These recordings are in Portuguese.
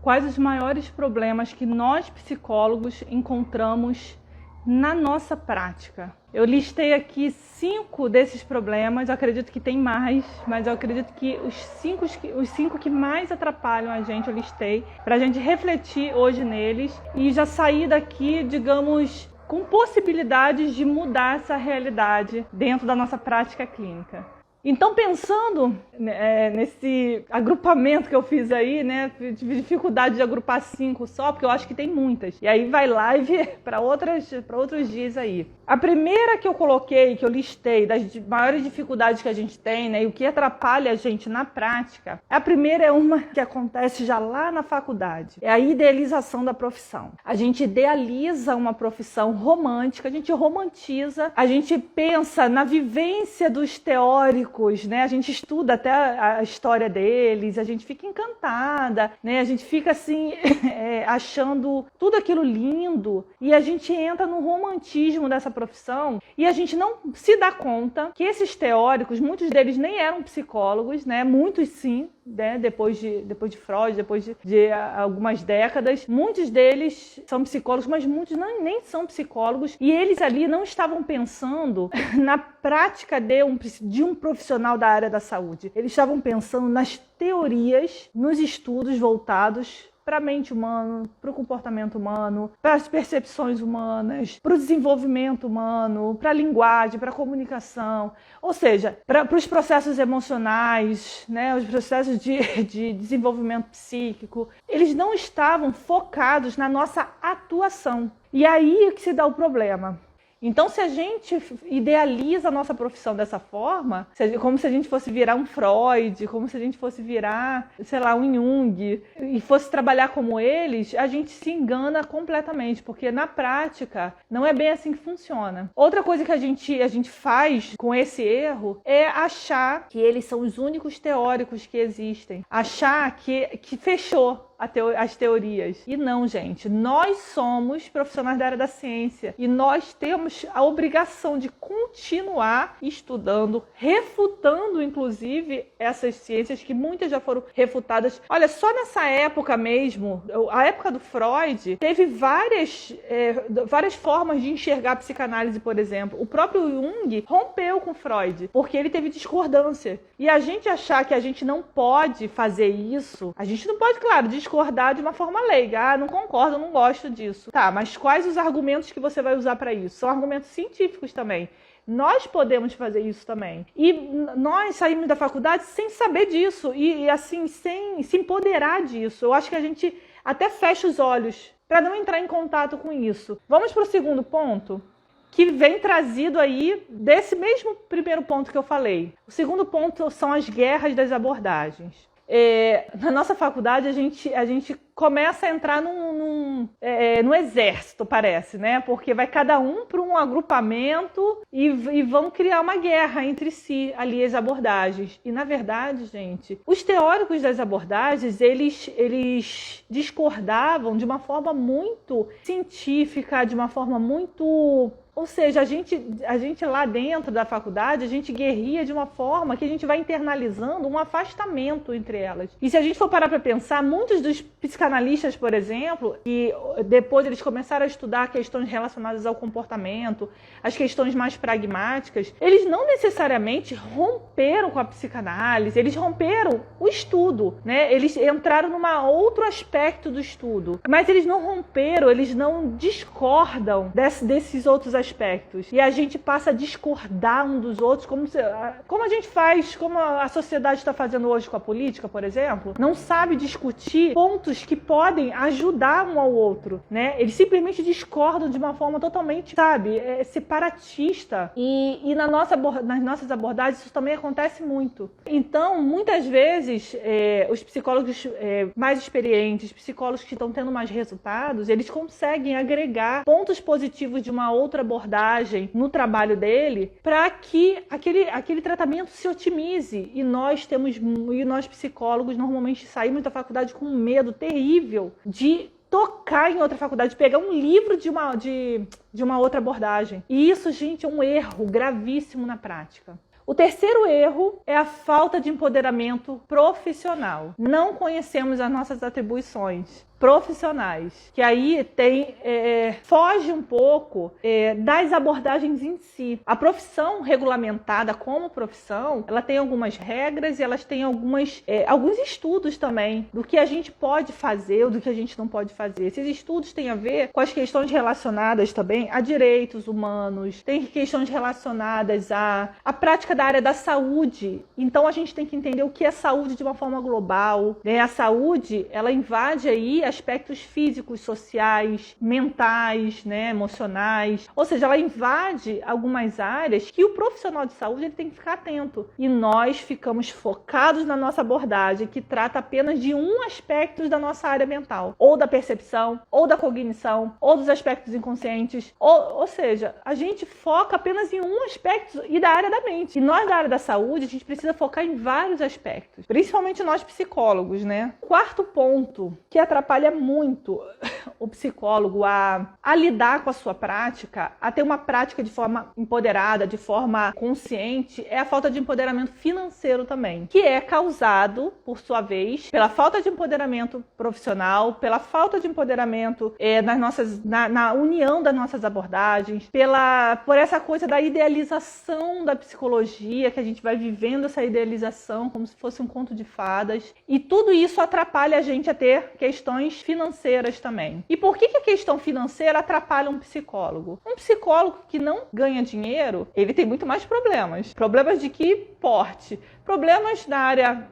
quais os maiores problemas que nós psicólogos encontramos na nossa prática. Eu listei aqui 5 desses problemas, eu acredito que tem mais, mas eu acredito que os 5 que mais atrapalham a gente, eu listei, para a gente refletir hoje neles e já sair daqui, digamos, com possibilidades de mudar essa realidade dentro da nossa prática clínica. Então, pensando nesse agrupamento que eu fiz aí, né, tive dificuldade de agrupar 5 só, porque eu acho que tem muitas. E aí vai live para outros dias aí. A primeira que eu coloquei, que eu listei, das maiores dificuldades que a gente tem, né, e o que atrapalha a gente na prática, a primeira é uma que acontece já lá na faculdade. É a idealização da profissão. A gente idealiza uma profissão romântica, a gente romantiza, a gente pensa na vivência dos teóricos, né? A gente estuda até a história deles, a gente fica encantada, né? A gente fica assim, achando tudo aquilo lindo, e a gente entra no romantismo dessa profissão e a gente não se dá conta que esses teóricos, muitos deles nem eram psicólogos, né? Muitos sim, né? Depois de Freud, depois de algumas décadas, muitos deles são psicólogos, mas muitos nem são psicólogos, e eles ali não estavam pensando na prática de um profissional da área da saúde. Eles estavam pensando nas teorias, nos estudos voltados para a mente humana, para o comportamento humano, para as percepções humanas, para o desenvolvimento humano, para a linguagem, para a comunicação, ou seja, para os processos emocionais, né, os processos de desenvolvimento psíquico. Eles não estavam focados na nossa atuação. E aí é que se dá o problema. Então, se a gente idealiza a nossa profissão dessa forma, como se a gente fosse virar um Freud, como se a gente fosse virar, sei lá, um Jung, e fosse trabalhar como eles, a gente se engana completamente, porque na prática não é bem assim que funciona. Outra coisa que a gente faz com esse erro é achar que eles são os únicos teóricos que existem, achar que fechou as teorias. E não, gente, nós somos profissionais da área da ciência e nós temos a obrigação de continuar estudando, refutando inclusive essas ciências que muitas já foram refutadas. Olha, só nessa época mesmo, a época do Freud, teve várias formas de enxergar a psicanálise, por exemplo. O próprio Jung rompeu com Freud, porque ele teve discordância. E a gente achar que a gente não pode fazer isso, a gente não pode, claro, discordar de uma forma leiga. Não concordo, não gosto disso. Tá, mas quais os argumentos que você vai usar para isso? São argumentos científicos também. Nós podemos fazer isso também. E nós saímos da faculdade sem saber disso e assim, sem se empoderar disso. Eu acho que a gente até fecha os olhos para não entrar em contato com isso. Vamos para o segundo ponto, que vem trazido aí desse mesmo primeiro ponto que eu falei. O segundo ponto são as guerras das abordagens. Na nossa faculdade, a gente começa a entrar no exército, parece, né? Porque vai cada um para um agrupamento e vão criar uma guerra entre si, ali, as abordagens. E, na verdade, gente, os teóricos das abordagens, eles discordavam de uma forma muito científica, de uma forma muito... Ou seja, a gente lá dentro da faculdade, a gente guerria de uma forma que a gente vai internalizando um afastamento entre elas. E se a gente for parar para pensar, muitos dos psicanalistas, por exemplo, e depois eles começaram a estudar questões relacionadas ao comportamento, as questões mais pragmáticas, eles não necessariamente romperam com a psicanálise, eles romperam o estudo, né? Eles entraram num outro aspecto do estudo, mas eles não romperam, eles não discordam desses outros aspectos. E a gente passa a discordar um dos outros, como a gente faz, como a sociedade está fazendo hoje com a política, por exemplo, não sabe discutir pontos que podem ajudar um ao outro, né? Eles simplesmente discordam de uma forma totalmente, separatista. E nas nossas abordagens isso também acontece muito. Então, muitas vezes, os psicólogos mais experientes, psicólogos que estão tendo mais resultados, eles conseguem agregar pontos positivos de uma outra abordagem no trabalho dele para que aquele tratamento se otimize. E nós psicólogos normalmente saímos da faculdade com um medo terrível de tocar em outra faculdade, de pegar um livro de uma outra abordagem. E isso, gente, é um erro gravíssimo na prática. O terceiro erro é a falta de empoderamento profissional. Não conhecemos as nossas atribuições profissionais, que aí foge um pouco das abordagens em si. A profissão regulamentada como profissão, ela tem algumas regras e elas têm alguns estudos também do que a gente pode fazer ou do que a gente não pode fazer. Esses estudos têm a ver com as questões relacionadas também a direitos humanos, tem questões relacionadas à prática da área da saúde. Então a gente tem que entender o que é saúde de uma forma global, né? A saúde, ela invade aí aspectos físicos, sociais, mentais, né, emocionais. Ou seja, ela invade algumas áreas que o profissional de saúde ele tem que ficar atento. E nós ficamos focados na nossa abordagem, que trata apenas de um aspecto da nossa área mental. Ou da percepção, ou da cognição, ou dos aspectos inconscientes. Ou seja, a gente foca apenas em um aspecto e da área da mente. E nós, da área da saúde, a gente precisa focar em vários aspectos. Principalmente nós psicólogos, né? Quarto ponto que atrapalha muito o psicólogo a lidar com a sua prática, a ter uma prática de forma empoderada, de forma consciente, é a falta de empoderamento financeiro também, que é causado, por sua vez, pela falta de empoderamento profissional, pela falta de empoderamento na união das nossas abordagens, por essa coisa da idealização da psicologia, que a gente vai vivendo essa idealização como se fosse um conto de fadas, e tudo isso atrapalha a gente a ter questões financeiras também. E por que a questão financeira atrapalha um psicólogo? Um psicólogo que não ganha dinheiro, ele tem muito mais problemas. Problemas de que porte? Problemas na área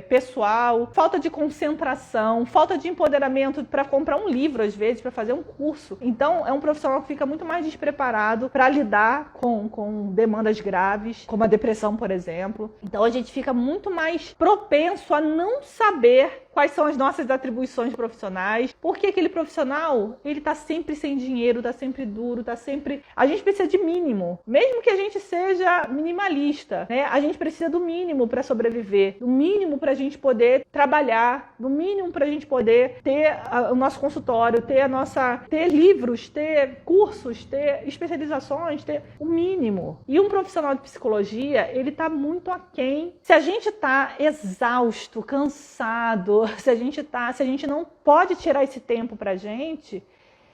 pessoal, falta de concentração, falta de empoderamento para comprar um livro, às vezes, para fazer um curso. Então, é um profissional que fica muito mais despreparado para lidar com demandas graves, como a depressão, por exemplo. Então, a gente fica muito mais propenso a não saber quais são as nossas atribuições profissionais, porque aquele profissional, ele tá sempre sem dinheiro, tá sempre duro, tá sempre... A gente precisa de mínimo, mesmo que a gente seja minimalista, né? A gente precisa do mínimo para sobreviver, do mínimo para a gente poder trabalhar, do mínimo para a gente poder ter o nosso consultório, ter livros, ter cursos, ter especializações, ter o mínimo. E um profissional de psicologia, ele tá muito aquém. Se a gente tá exausto, cansado, se a gente não pode tirar esse tempo pra gente,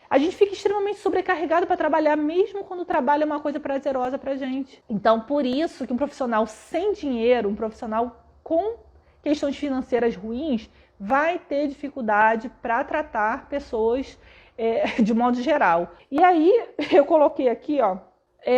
a gente fica extremamente sobrecarregado para trabalhar, mesmo quando o trabalho é uma coisa prazerosa pra gente. Então, por isso que um profissional sem dinheiro, um profissional com questões financeiras ruins, vai ter dificuldade para tratar pessoas de modo geral. E aí, eu coloquei aqui,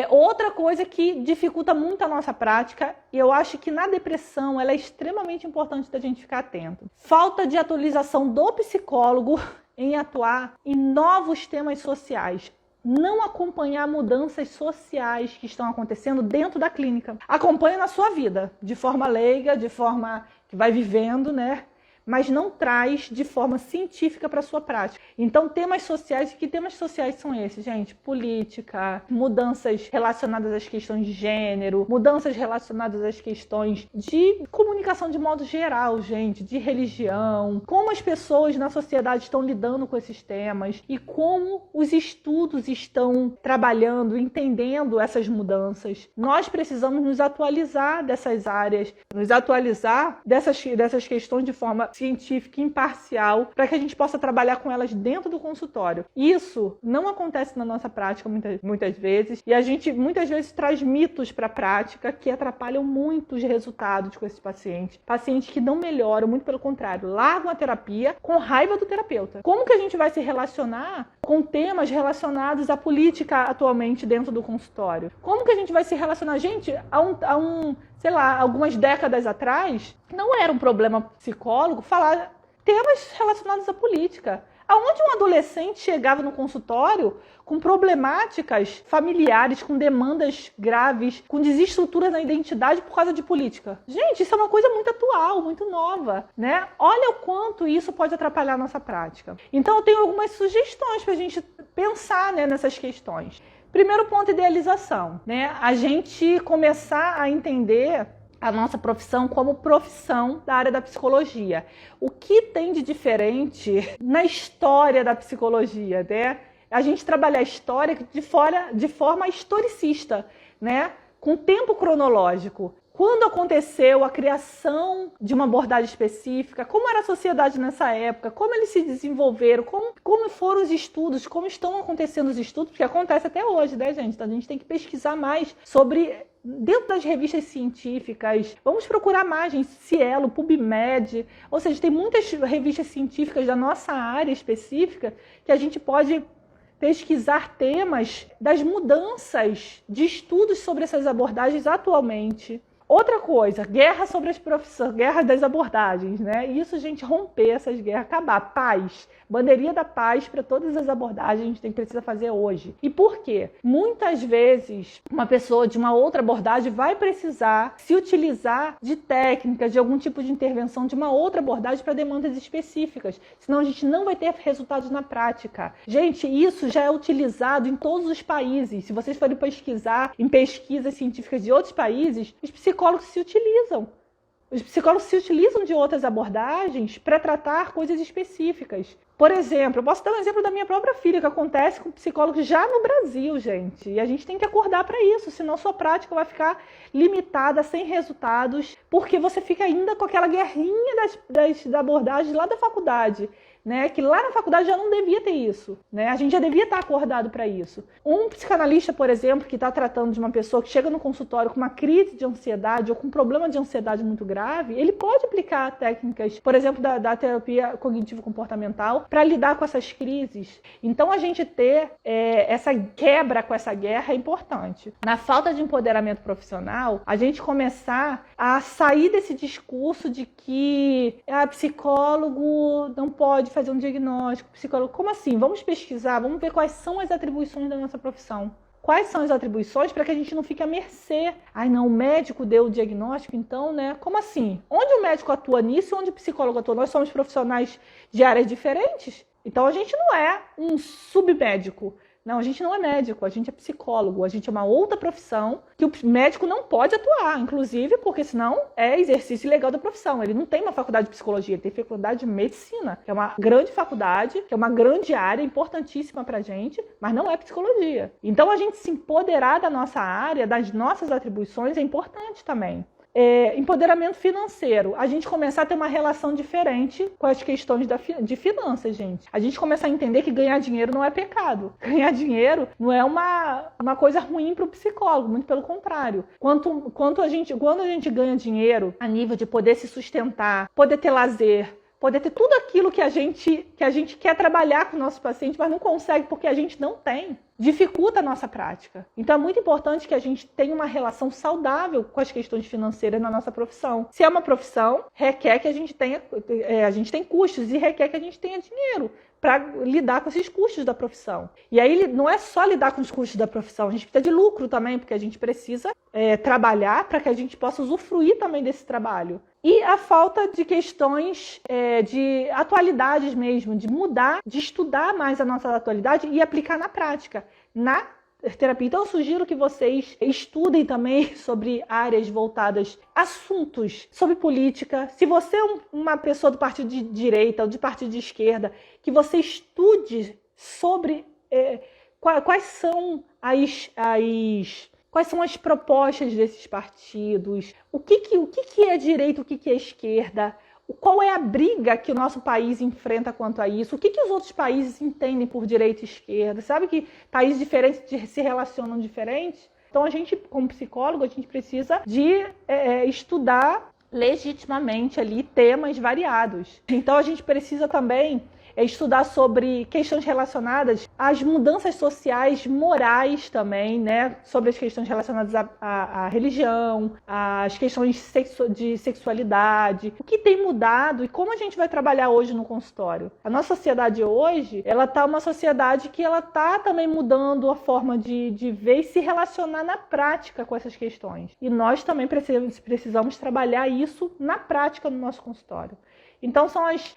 outra coisa que dificulta muito a nossa prática, e eu acho que na depressão ela é extremamente importante da gente ficar atento. Falta de atualização do psicólogo em atuar em novos temas sociais. Não acompanhar mudanças sociais que estão acontecendo dentro da clínica. Acompanha na sua vida, de forma leiga, de forma que vai vivendo, né? Mas não traz de forma científica para a sua prática. Então, temas sociais, que temas sociais são esses, gente? Política, mudanças relacionadas às questões de gênero, mudanças relacionadas às questões de comunicação de modo geral, gente, de religião, como as pessoas na sociedade estão lidando com esses temas e como os estudos estão trabalhando, entendendo essas mudanças. Nós precisamos nos atualizar dessas áreas, nos atualizar dessas questões de forma científica imparcial, para que a gente possa trabalhar com elas dentro do consultório. Isso não acontece na nossa prática muitas vezes, e a gente muitas vezes traz mitos para a prática que atrapalham muito os resultados com esses pacientes. Pacientes que não melhoram, muito pelo contrário, largam a terapia com raiva do terapeuta. Como que a gente vai se relacionar com temas relacionados à política atualmente dentro do consultório? Como que a gente vai se relacionar? Gente, sei lá, algumas décadas atrás, não era um problema psicólogo falar temas relacionados à política. Aonde um adolescente chegava no consultório com problemáticas familiares, com demandas graves, com desestrutura na identidade por causa de política? Gente, isso é uma coisa muito atual, muito nova, né? Olha o quanto isso pode atrapalhar a nossa prática. Então, eu tenho algumas sugestões para a gente pensar, né, nessas questões. Primeiro ponto, idealização, né? A gente começar a entender a nossa profissão como profissão da área da psicologia. O que tem de diferente na história da psicologia, né? A gente trabalhar a história de forma historicista, né? com tempo cronológico. Quando aconteceu a criação de uma abordagem específica, como era a sociedade nessa época, como eles se desenvolveram, como foram os estudos, como estão acontecendo os estudos, porque acontece até hoje, né, gente? Então a gente tem que pesquisar mais sobre, dentro das revistas científicas, vamos procurar mais, gente, Cielo, PubMed, ou seja, tem muitas revistas científicas da nossa área específica que a gente pode pesquisar temas das mudanças de estudos sobre essas abordagens atualmente. Outra coisa, guerra sobre as profissões, guerra das abordagens, né? Isso, gente, romper essas guerras, acabar. Paz, bandeirinha da paz para todas as abordagens que a gente precisa fazer hoje. E por quê? Muitas vezes, uma pessoa de uma outra abordagem vai precisar se utilizar de técnicas, de algum tipo de intervenção de uma outra abordagem para demandas específicas. Senão a gente não vai ter resultados na prática. Gente, isso já é utilizado em todos os países. Se vocês forem pesquisar em pesquisas científicas de outros países, os psicólogos se utilizam. Os psicólogos se utilizam de outras abordagens para tratar coisas específicas. Por exemplo, eu posso dar um exemplo da minha própria filha, que acontece com psicólogos já no Brasil, gente. E a gente tem que acordar para isso, senão sua prática vai ficar limitada, sem resultados, porque você fica ainda com aquela guerrinha das abordagens lá da faculdade. Né, que lá na faculdade já não devia ter isso, né? A gente já devia estar acordado para isso. Um psicanalista, por exemplo, que está tratando de uma pessoa que chega no consultório com uma crise de ansiedade ou com um problema de ansiedade muito grave, ele pode aplicar técnicas, por exemplo, da terapia cognitivo-comportamental para lidar com essas crises. Então, a gente ter essa quebra com essa guerra é importante. Na falta de empoderamento profissional, a gente começar a sair desse discurso de que psicólogo não pode fazer um diagnóstico, psicólogo, como assim? Vamos pesquisar, vamos ver quais são as atribuições da nossa profissão. Quais são as atribuições para que a gente não fique à mercê? Ai, não, o médico deu o diagnóstico, então, né? Como assim? Onde o médico atua nisso e onde o psicólogo atua? Nós somos profissionais de áreas diferentes? Então, a gente não é um submédico. Não, a gente não é médico, a gente é psicólogo, a gente é uma outra profissão que o médico não pode atuar, inclusive porque senão é exercício ilegal da profissão. Ele não tem uma faculdade de psicologia, ele tem faculdade de medicina, que é uma grande faculdade, que é uma grande área, importantíssima pra gente, mas não é psicologia. Então a gente se empoderar da nossa área, das nossas atribuições é importante também. Empoderamento financeiro, a gente começar a ter uma relação diferente com as questões de finanças, gente. A gente começar a entender que ganhar dinheiro não é pecado. Ganhar dinheiro não é uma coisa ruim para o psicólogo, muito pelo contrário. Quando a gente ganha dinheiro a nível de poder se sustentar, poder ter lazer, poder ter tudo aquilo que a gente quer trabalhar com o nosso paciente, mas não consegue porque a gente não tem, dificulta a nossa prática. Então é muito importante que a gente tenha uma relação saudável com as questões financeiras na nossa profissão. Se é uma profissão, requer que a gente tem custos e requer que a gente tenha dinheiro para lidar com esses custos da profissão. E aí não é só lidar com os custos da profissão, a gente precisa de lucro também, porque a gente precisa trabalhar para que a gente possa usufruir também desse trabalho. E a falta de questões de atualidades mesmo, de mudar, de estudar mais a nossa atualidade e aplicar na prática, na terapia. Então eu sugiro que vocês estudem também sobre áreas voltadas, assuntos sobre política. Se você é uma pessoa do partido de direita ou de partido de esquerda, que você estude sobre quais são as propostas desses partidos, o que é direita, o que é esquerda, qual é a briga que o nosso país enfrenta quanto a isso, o que os outros países entendem por direita e esquerda. Sabe que países diferentes se relacionam diferentes? Então a gente, como psicólogo, a gente precisa de estudar legitimamente ali temas variados. Então a gente precisa também estudar sobre questões relacionadas às mudanças sociais, morais também, né? Sobre as questões relacionadas à religião, às questões de sexualidade, o que tem mudado e como a gente vai trabalhar hoje no consultório. A nossa sociedade hoje, ela está uma sociedade que ela está também mudando a forma de ver e se relacionar na prática com essas questões. E nós também precisamos trabalhar isso na prática no nosso consultório. Então são as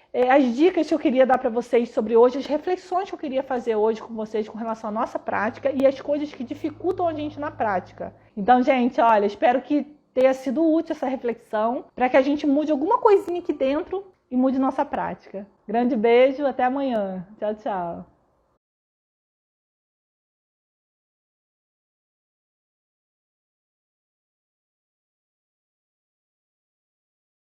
dicas que eu queria dar para vocês sobre hoje, as reflexões que eu queria fazer hoje com vocês com relação à nossa prática e as coisas que dificultam a gente na prática. Então, gente, olha, espero que tenha sido útil essa reflexão para que a gente mude alguma coisinha aqui dentro e mude nossa prática. Grande beijo, até amanhã. Tchau, tchau.